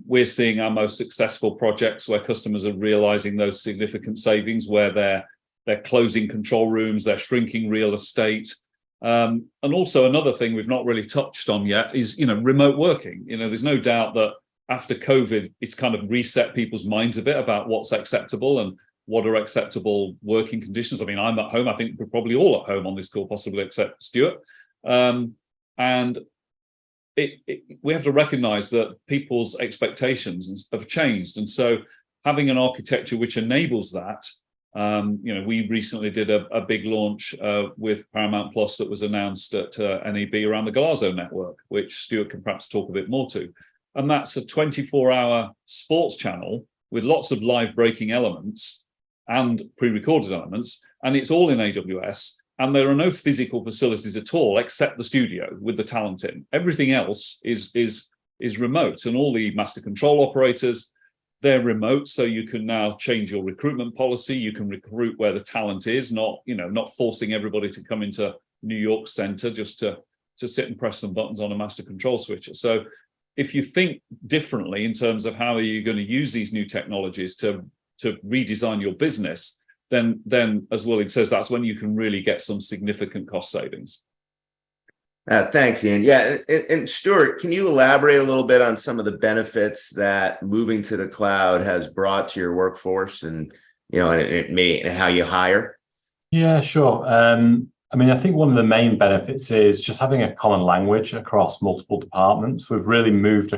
S5: We're seeing our most successful projects where customers are realizing those significant savings, where they're closing control rooms, they're shrinking real estate. And also another thing we've not really touched on yet is, remote working. There's no doubt that after COVID, it's kind of reset people's minds a bit about what's acceptable and what are acceptable working conditions. I mean, I'm at home. I think we're probably all at home on this call, possibly except Stuart. And we have to recognize that people's expectations have changed. And so having an architecture which enables that, we recently did a big launch with Paramount Plus that was announced at NAB around the Golazo network, which Stuart can perhaps talk a bit more to. And that's a 24-hour sports channel with lots of live breaking elements and pre-recorded elements, and it's all in AWS. And there are no physical facilities at all except the studio with the talent in. Everything else is remote, and all the master control operators, they're remote. So you can now change your recruitment policy. You can recruit where the talent is, not forcing everybody to come into New York Center just to sit and press some buttons on a master control switcher. So if you think differently in terms of how are you going to use these new technologies to redesign your business, then as Walid says, that's when you can really get some significant cost savings.
S2: Thanks, Ian. Yeah, and Stuart, can you elaborate a little bit on some of the benefits that moving to the cloud has brought to your workforce, and and how you hire?
S6: Yeah, sure. I think one of the main benefits is just having a common language across multiple departments. We've really moved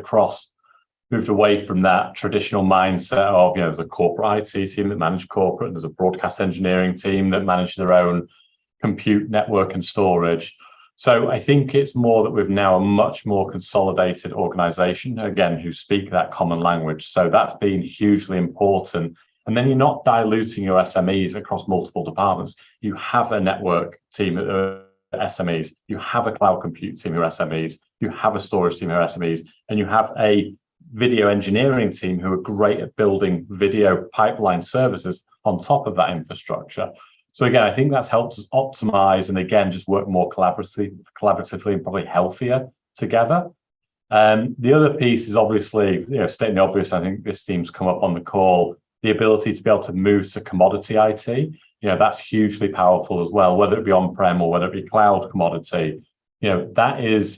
S6: away from that traditional mindset of, there's a corporate IT team that manage corporate, and there's a broadcast engineering team that manage their own compute network and storage. So I think it's more that we've now a much more consolidated organization, again, who speak that common language. So that's been hugely important. And then you're not diluting your SMEs across multiple departments. You have a network team who are SMEs, you have a cloud compute team who are SMEs, you have a storage team who are SMEs, and you have a video engineering team who are great at building video pipeline services on top of that infrastructure. So again, I think that's helped us optimize and again, just work more collaboratively and probably healthier together. The other piece is obviously, stating the obvious, I think this theme's come up on the call, the ability to be able to move to commodity IT. That's hugely powerful as well, whether it be on-prem or whether it be cloud commodity. That is,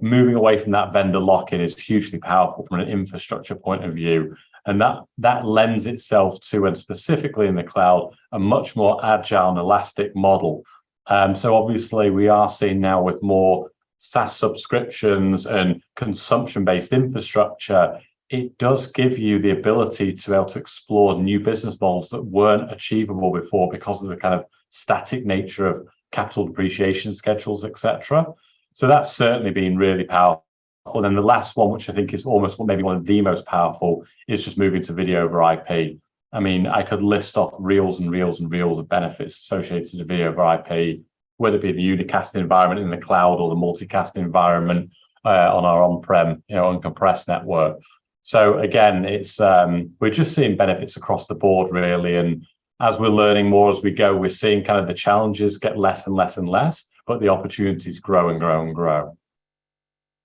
S6: moving away from that vendor lock-in is hugely powerful from an infrastructure point of view. And that lends itself to, and specifically in the cloud, a much more agile and elastic model. So obviously we are seeing now with more SaaS subscriptions and consumption-based infrastructure, it does give you the ability to be able to explore new business models that weren't achievable before because of the kind of static nature of capital depreciation schedules, etc. So that's certainly been really powerful. And then the last one, which I think is almost maybe one of the most powerful, is just moving to video over IP. I mean, I could list off reels and reels and reels of benefits associated with video over IP, whether it be the unicast environment in the cloud or the multicast environment on our on-prem, uncompressed network. So again, it's we're just seeing benefits across the board, really. And as we're learning more as we go, we're seeing kind of the challenges get less and less and less, but the opportunities grow and grow and grow.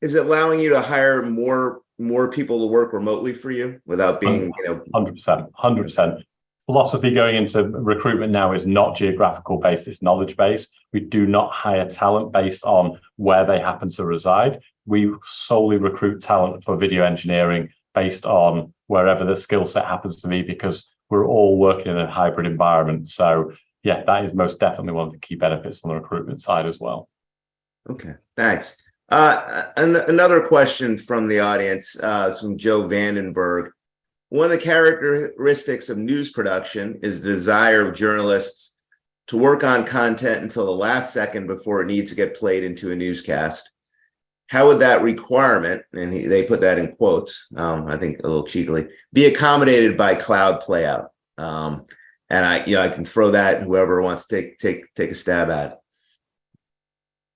S2: Is it allowing you to hire more people to work remotely for you without being,
S6: 100%. Philosophy going into recruitment now is not geographical based, it's knowledge based. We do not hire talent based on where they happen to reside. We solely recruit talent for video engineering based on wherever the skill set happens to be, because we're all working in a hybrid environment. So yeah, that is most definitely one of the key benefits on the recruitment side as well.
S2: Okay, thanks. Another question from the audience, from Joe Vandenberg. One of the characteristics of news production is the desire of journalists to work on content until the last second before it needs to get played into a newscast. How would that requirement, and they put that in quotes, I think a little cheekily, be accommodated by cloud playout? And I can throw that, and whoever wants to take a stab at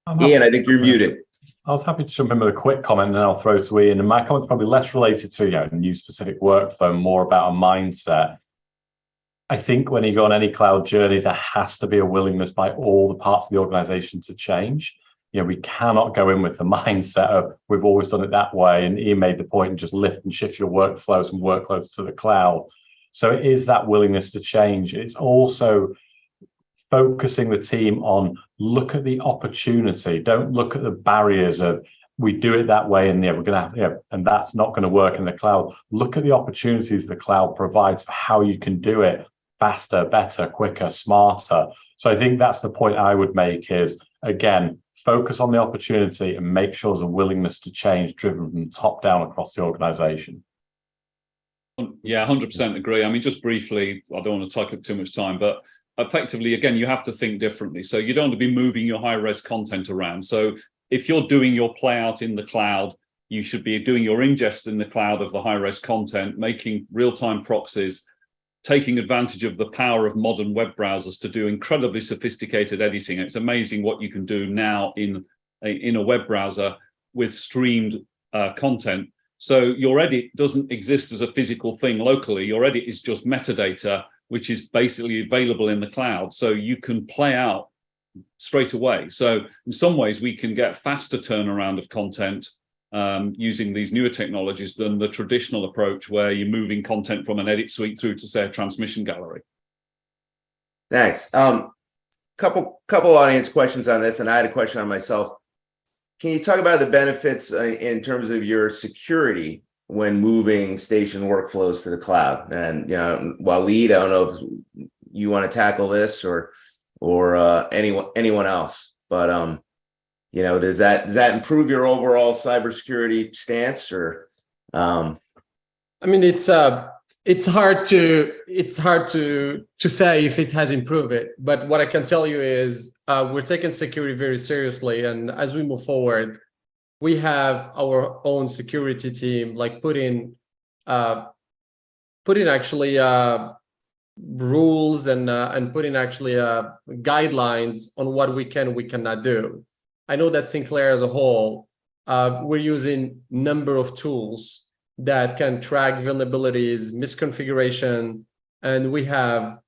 S2: it. Ian, I think you're muted.
S6: I was happy to jump in with a quick comment, and then I'll throw to Ian. And my comment's probably less related to new specific workflow, more about a mindset. I think when you go on any cloud journey, there has to be a willingness by all the parts of the organization to change. We cannot go in with the mindset of we've always done it that way. And Ian made the point, and just lift and shift your workflows and workloads to the cloud. So it is that willingness to change. It's also focusing the team on look at the opportunity. Don't look at the barriers of we do it that way, and we're going to have, and that's not going to work in the cloud. Look at the opportunities the cloud provides for how you can do it faster, better, quicker, smarter. So I think that's the point I would make is, again, focus on the opportunity and make sure there's a willingness to change driven from top down across the organization.
S5: Yeah, 100% agree. I mean, just briefly, I don't want to take up too much time, but effectively, again, you have to think differently. So you don't want to be moving your high-res content around. So if you're doing your playout in the cloud, you should be doing your ingest in the cloud of the high-res content, making real-time proxies, taking advantage of the power of modern web browsers to do incredibly sophisticated editing. It's amazing what you can do now in a web browser with streamed content. So your edit doesn't exist as a physical thing locally. Your edit is just metadata, which is basically available in the cloud. So you can play out straight away. So in some ways, we can get faster turnaround of content using these newer technologies than the traditional approach where you're moving content from an edit suite through to, say, a transmission gallery.
S2: Thanks. Couple audience questions on this, and I had a question on myself. Can you talk about the benefits in terms of your security when moving station workflows to the cloud? And Walid, I don't know if you want to tackle this or anyone else, but does that improve your overall cybersecurity stance? Or
S4: I mean, it's hard to say if it has improved it, but what I can tell you is we're taking security very seriously, and as we move forward, we have our own security team, like putting actually rules and putting actually guidelines on what we cannot do. I know that Sinclair as a whole, we're using number of tools that can track vulnerabilities, misconfiguration, and we have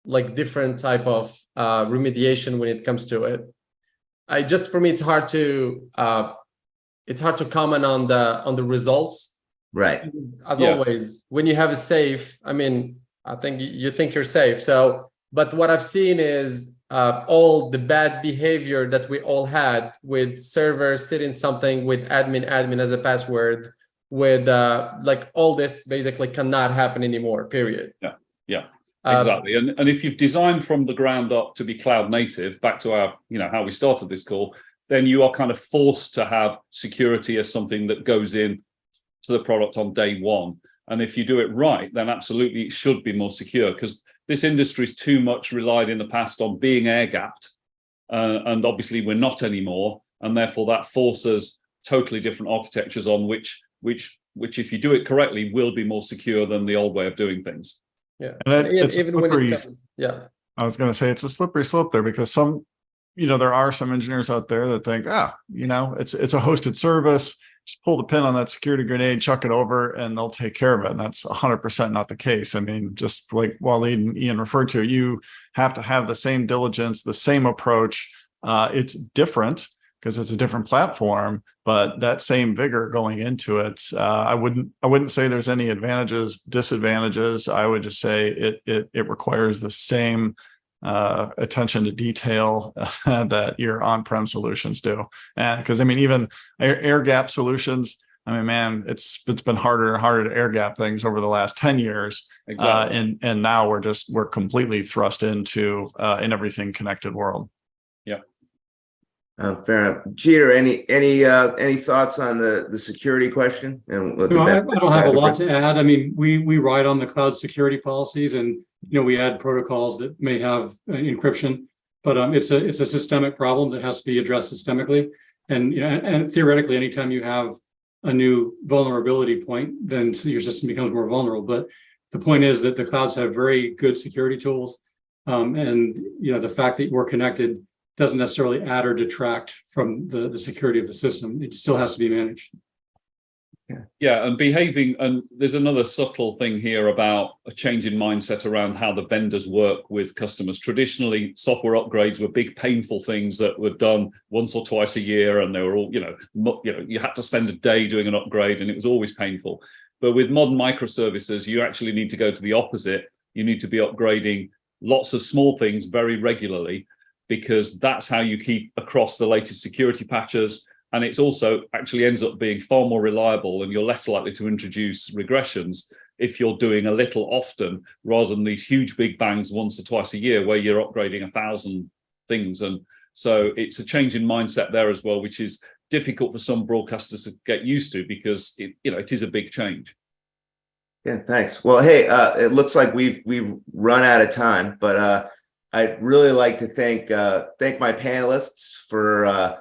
S4: like different type of remediation when it comes to it. For me, it's hard to comment on the results.
S2: Right.
S4: As always, when you have a safe, I mean, I think you think you're safe. So, but what I've seen is all the bad behavior that we all had with servers sitting something with admin as a password, with like all this basically cannot happen anymore, period.
S5: Yeah, exactly. And if you've designed from the ground up to be cloud native, back to our, how we started this call, then you are kind of forced to have security as something that goes in to the product on day one. And if you do it right, then absolutely it should be more secure, because this industry's too much relied in the past on being air gapped. And obviously we're not anymore. and therefore that forces totally different architectures on which if you do it correctly will be more secure than the old way of doing things.
S4: Yeah,
S3: And it's
S4: even when it comes, yeah.
S3: I was going to say it's a slippery slope there, because there are some engineers out there that think, it's a hosted service. Just pull the pin on that security grenade, chuck it over, and they'll take care of it. And that's 100% not the case. I mean, just like Walid and Ian referred to, you have to have the same diligence, the same approach. It's different because it's a different platform, but that same vigor going into it. I wouldn't say there's any advantages, disadvantages. I would just say it requires the same attention to detail that your on-prem solutions do. And because even air gap solutions, man, it's been harder and harder to air gap things over the last 10 years.
S5: Exactly.
S3: And now we're completely thrust into an everything connected world.
S5: Yeah.
S2: Fair enough. Geeter, any thoughts on the security question? And
S7: I don't have a lot to add. We write on the cloud security policies, and we add protocols that may have encryption, but it's a systemic problem that has to be addressed systemically. And theoretically, anytime you have a new vulnerability point, then your system becomes more vulnerable. But the point is that the clouds have very good security tools, and the fact that we're connected doesn't necessarily add or detract from the security of the system. It still has to be managed.
S5: Yeah, and there's another subtle thing here about a change in mindset around how the vendors work with customers. Traditionally, software upgrades were big, painful things that were done once or twice a year, and they were all, you had to spend a day doing an upgrade, and it was always painful. But with modern microservices, you actually need to go to the opposite. You need to be upgrading lots of small things very regularly, because that's how you keep across the latest security patches. And it's also actually ends up being far more reliable, and you're less likely to introduce regressions if you're doing a little often, rather than these huge big bangs once or twice a year where you're upgrading 1,000 things. And so it's a change in mindset there as well, which is difficult for some broadcasters to get used to, because it is a big change.
S2: Yeah, thanks. Well, hey, it looks like we've run out of time, but I'd really like to thank my panelists for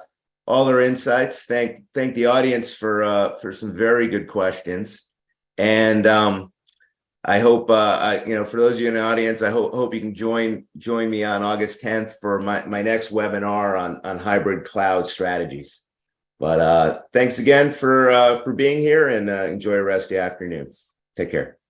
S2: all their insights. Thank the audience for some very good questions, and I hope for those of you in the audience, I hope you can join me on August 10th for my next webinar on hybrid cloud strategies. But thanks again for being here, and enjoy the rest of the afternoon. Take care.